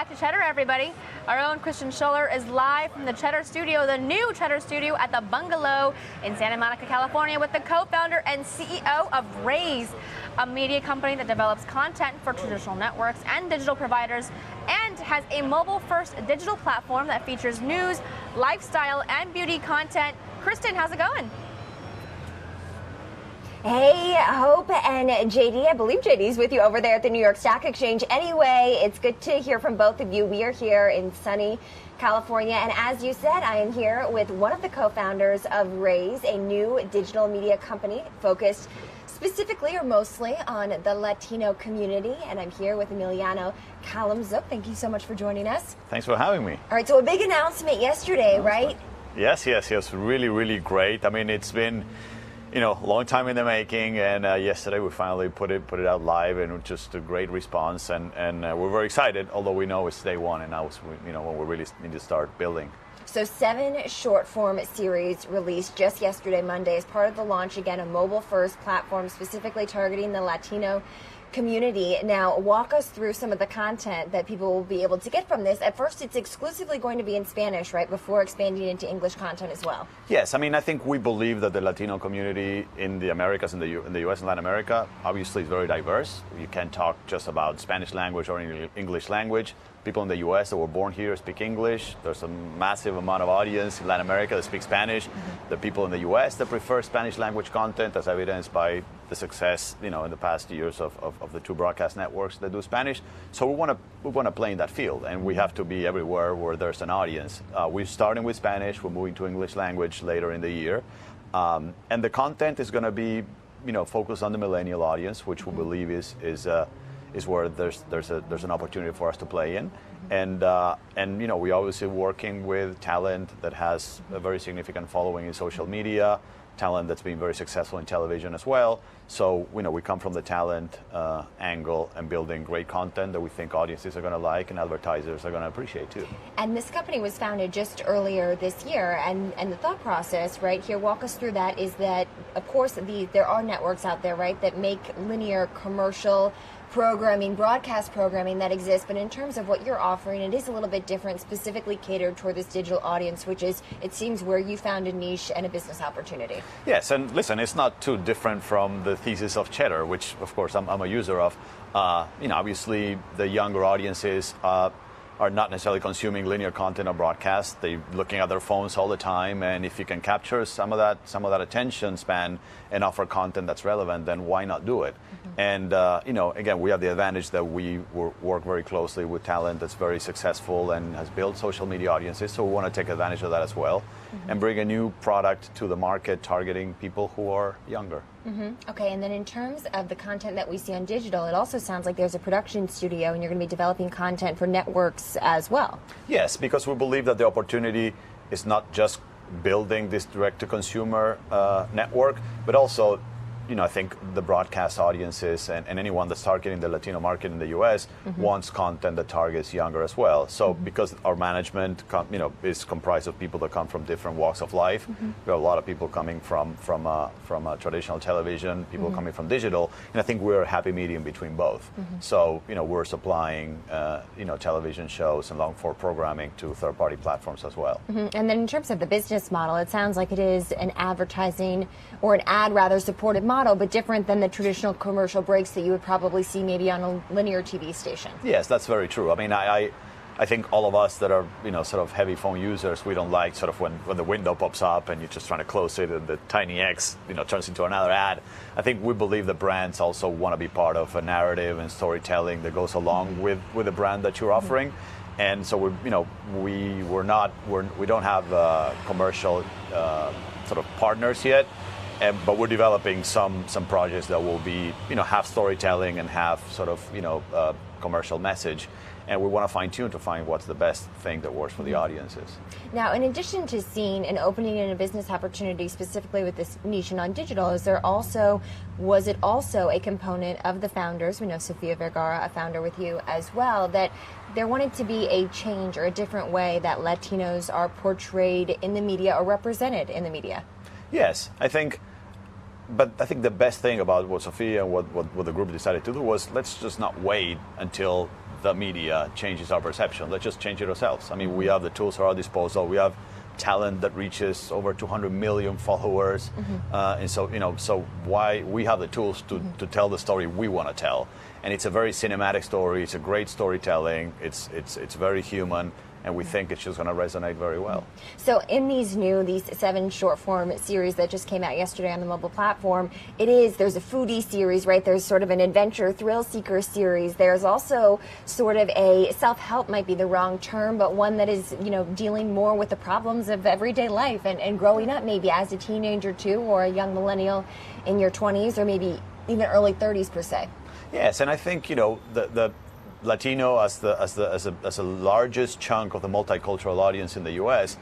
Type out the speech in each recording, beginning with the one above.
Back to Cheddar, everybody. Our own Christian Scholler is live from the Cheddar studio, the new Cheddar studio at the Bungalow in Santa Monica, California, with the co-founder and CEO of Raze, a media company that develops content for traditional networks and digital providers, and has a mobile-first digital platform that features news, lifestyle, and beauty content. Kristen, how's it going? Hey, Hope and JD. I believe JD's with you over there at the New York Stock Exchange. Anyway, it's good to hear from both of you. We are here in sunny California, and as you said, I am here with one of the co-founders of Raze, a new digital media company focused specifically or mostly on the Latino community, and I'm here with Emiliano Kalamzuk. Thank you so much for joining us. Thanks for having me. All right, so a big announcement yesterday, right? Yes. Really great. I mean, it's been a long time in the making, and yesterday we finally put it out live, and it was just a great response, and we're very excited, although we know it's day one, and now it's, when we really need to start building. So 7 short-form series released just yesterday, Monday, as part of the launch, again, a mobile-first platform specifically targeting the Latino community. Now, walk us through some of the content that people will be able to get from this. At first, it's exclusively going to be in Spanish, right, before expanding into English content as well. Yes, I mean, I think we believe that the Latino community in the Americas, in the U.S. and Latin America, obviously is very diverse. You can't talk just about Spanish language or English language. People in the U.S. that were born here speak English. There's a massive amount of audience in Latin America that speak Spanish. The people in the U.S. that prefer Spanish language content, as evidenced by the success, in the past years of the 2 broadcast networks that do Spanish. So we want to play in that field, and we have to be everywhere where there's an audience. We're starting with Spanish. We're moving to English language later in the year, and the content is going to be, focused on the millennial audience, which we believe is where there's an opportunity for us to play in, and we obviously working with talent that has a very significant following in social media, talent that's been very successful in television as well. So we come from the talent angle and building great content that we think audiences are going to like and advertisers are going to appreciate too. And this company was founded just earlier this year, and the thought process right here, walk us through that, is that of course there are networks out there, right, that make linear commercial programming, broadcast programming that exists, but in terms of what you're offering, it is a little bit different, specifically catered toward this digital audience, which is, it seems, where you found a niche and a business opportunity. Yes, and listen, it's not too different from the thesis of Cheddar, which of course I'm a user of. Obviously the younger audiences are not necessarily consuming linear content or broadcast. They're looking at their phones all the time, and if you can capture some of that attention span and offer content that's relevant, then why not do it? And again, we have the advantage that we work very closely with talent that's very successful and has built social media audiences, so we want to take advantage of that as well, and bring a new product to the market targeting people who are younger. Okay, and then in terms of the content that we see on digital, it also sounds like there's a production studio and you're going to be developing content for networks as well. Yes, because we believe that the opportunity is not just building this direct-to-consumer network, but also I think the broadcast audiences and anyone that's targeting the Latino market in the U.S. wants content that targets younger as well. So because our management, is comprised of people that come from different walks of life, we have a lot of people coming from traditional television, people coming from digital, and I think we're a happy medium between both. So we're supplying television shows and long-form programming to third-party platforms as well. And then in terms of the business model, it sounds like it is an advertising or an ad rather supported model, but different than the traditional commercial breaks that you would probably see maybe on a linear TV station. Yes, that's very true. I mean, I think all of us that are, sort of heavy phone users, we don't like sort of when the window pops up and you're just trying to close it and the tiny X, turns into another ad. I think we believe the brands also want to be part of a narrative and storytelling that goes along with the brand that you're offering. And so we don't have commercial sort of partners yet. But we're developing some projects that will be, have storytelling and have sort of, commercial message. And we want to fine tune to find what's the best thing that works for the audiences. Now, in addition to seeing an opening in a business opportunity specifically with this niche and on digital, was it also a component of the founders? We know Sofia Vergara, a founder with you as well, that there wanted to be a change or a different way that Latinos are portrayed in the media or represented in the media. Yes, I think the best thing about what Sofia and what the group decided to do was let's just not wait until the media changes our perception. Let's just change it ourselves. I mean, we have the tools at our disposal. We have talent that reaches over 200 million followers, and so so why we have the tools to tell the story we want to tell, and it's a very cinematic story. It's a great storytelling. It's very human. And we think it's just going to resonate very well. So in these 7 short form series that just came out yesterday on the mobile platform, there's a foodie series, right? There's sort of an adventure thrill seeker series. There's also sort of a self-help, might be the wrong term, but one that is, dealing more with the problems of everyday life and growing up maybe as a teenager too, or a young millennial in your 20s, or maybe even early 30s per se. Yes, and I think, the Latino as the largest chunk of the multicultural audience in the U.S.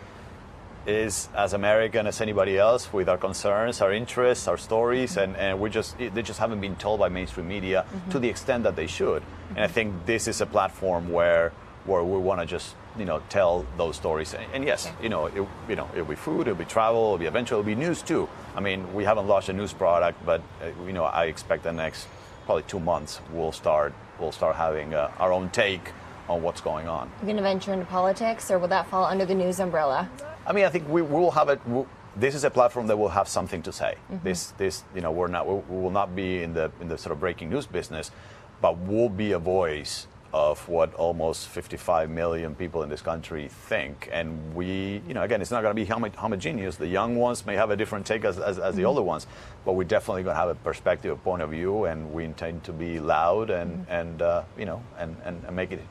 is as American as anybody else, with our concerns, our interests, our stories, and they just haven't been told by mainstream media to the extent that they should. And I think this is a platform where we want to just tell those stories. And yes, it'll be food, it'll be travel, it'll be adventure, it'll be news too. I mean, we haven't launched a news product, but I expect the next probably 2 months we'll start having our own take on what's going on. You're going to venture into politics, or will that fall under the news umbrella? I mean, I think we will have it. This is a platform that will have something to say. This we will not be in the sort of breaking news business, but we'll be a voice of what almost 55 million people in this country think. And we, again, it's not going to be homogeneous. The young ones may have a different take as the older ones, but we're definitely going to have a perspective, a point of view, and we intend to be loud and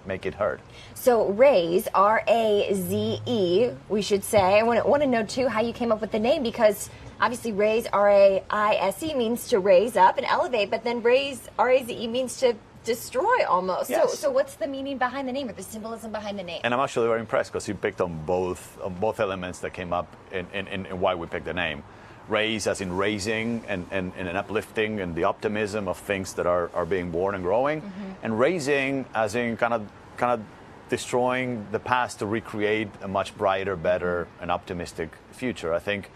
make it heard. So Raze, R-A-Z-E, we should say. I want to know too how you came up with the name, because obviously Raze, R-A-I-S-E, means to raise up and elevate, but then Raze, R-A-Z-E, means to destroy almost. Yes. So what's the meaning behind the name, or the symbolism behind the name? And I'm actually very impressed because you picked on both elements that came up in why we picked the name. Raise as in raising and an uplifting and the optimism of things that are being born and growing, and raising as in kind of destroying the past to recreate a much brighter, better, and optimistic future. I think,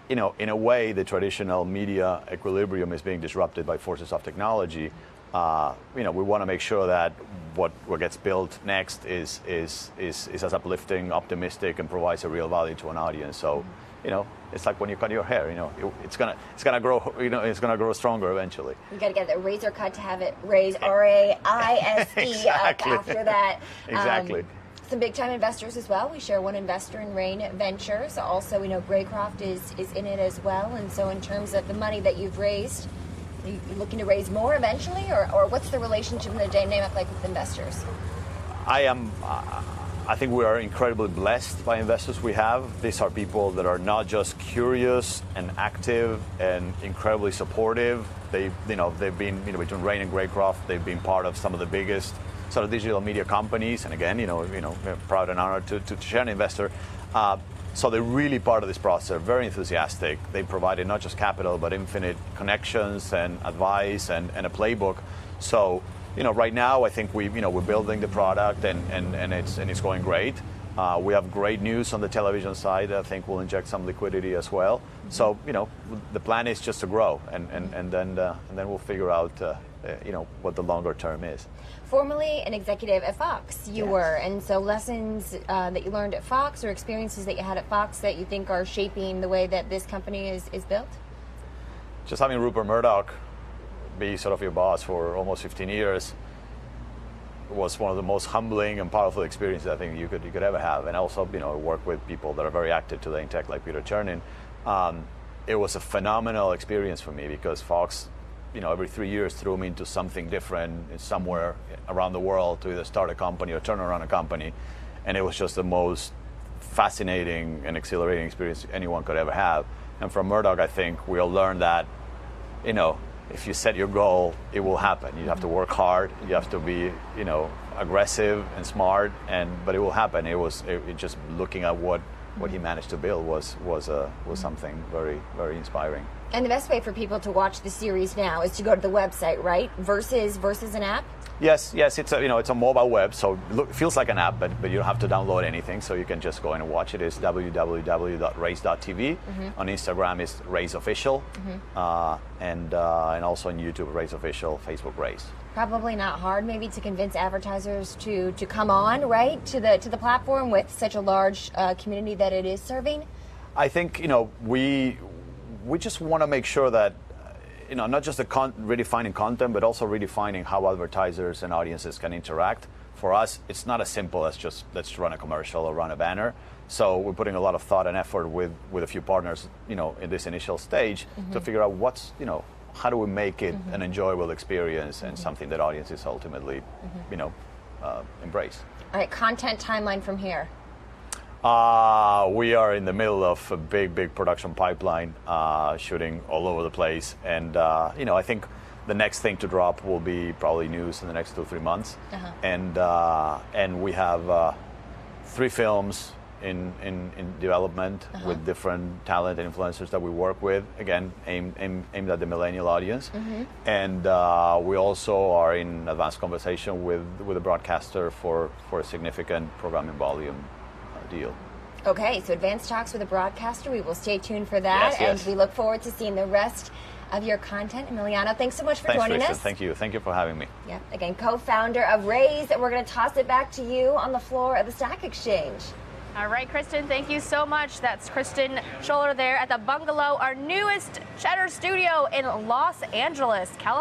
in a way, the traditional media equilibrium is being disrupted by forces of technology. We want to make sure that what gets built next is as uplifting, optimistic, and provides a real value to an audience. So, it's like when you cut your hair. It's gonna grow. It's gonna grow stronger eventually. You got to get the razor cut to have it raise, R-A-I-S-E. Exactly. After that. Exactly. Some big time investors as well. We share one investor in Rain Ventures. Also, we know Graycroft is in it as well. And so, in terms of the money that you've raised, are you looking to raise more eventually, or what's the relationship and the dynamic like with investors? I think we are incredibly blessed by investors we have. These are people that are not just curious and active and incredibly supportive. They've been between Rain and Graycroft. They've been part of some of the biggest sort of digital media companies. And again, we're proud and honored to share an investor. So they're really part of this process. They're very enthusiastic. They provided not just capital, but infinite connections and advice and a playbook. So, right now I think we're building the product and it's going great. We have great news on the television side. I think we'll inject some liquidity as well. So, the plan is just to grow and then we'll figure out what the longer term is. Formerly an executive at Fox, you Yes. were, and so lessons that you learned at Fox, or experiences that you had at Fox that you think are shaping the way that this company is built? Just having Rupert Murdoch be sort of your boss for almost 15 years was one of the most humbling and powerful experiences I think you could ever have. And also, work with people that are very active today in tech, like Peter Chernin. It was a phenomenal experience for me because Fox, every 3 years threw me into something different somewhere around the world to either start a company or turn around a company. And it was just the most fascinating and exhilarating experience anyone could ever have. And from Murdoch, I think we all learned that, if you set your goal, it will happen. You have to work hard. You have to be, aggressive and smart, but it will happen. It just looking at what he managed to build was something very, very inspiring. And the best way for people to watch the series now is to go to the website, right? Versus an app? Yes, it's a mobile web, so it feels like an app, but you don't have to download anything, so you can just go in and watch it. It's www.raze.tv. On Instagram is Raze Official, and also on YouTube, Raze Official, Facebook Raze. Probably not hard, maybe, to convince advertisers to come on, right, to the platform with such a large community that it is serving. I think we just want to make sure that not just redefining content, but also redefining how advertisers and audiences can interact. For us, it's not as simple as just let's run a commercial or run a banner. So we're putting a lot of thought and effort with a few partners, in this initial stage to figure out how do we make it an enjoyable experience and something that audiences ultimately, embrace. All right, content timeline from here. We are in the middle of a big production pipeline, shooting all over the place, and I think the next thing to drop will be probably news in the next 2-3 months, and we have 3 films in development with different talent and influencers that we work with. Again, aimed at the millennial audience, and we also are in advanced conversation with a broadcaster for a significant programming volume deal. Okay, so advanced talks with a broadcaster. We will stay tuned for that, yes. And we look forward to seeing the rest of your content. Emiliano, thanks so much for joining us. Thank you for having me. Yeah, again, co-founder of Raze, and we're going to toss it back to you on the floor of the Stock Exchange. All right, Kristen, thank you so much. That's Kristen Scholler there at the Bungalow, our newest Cheddar studio in Los Angeles, California.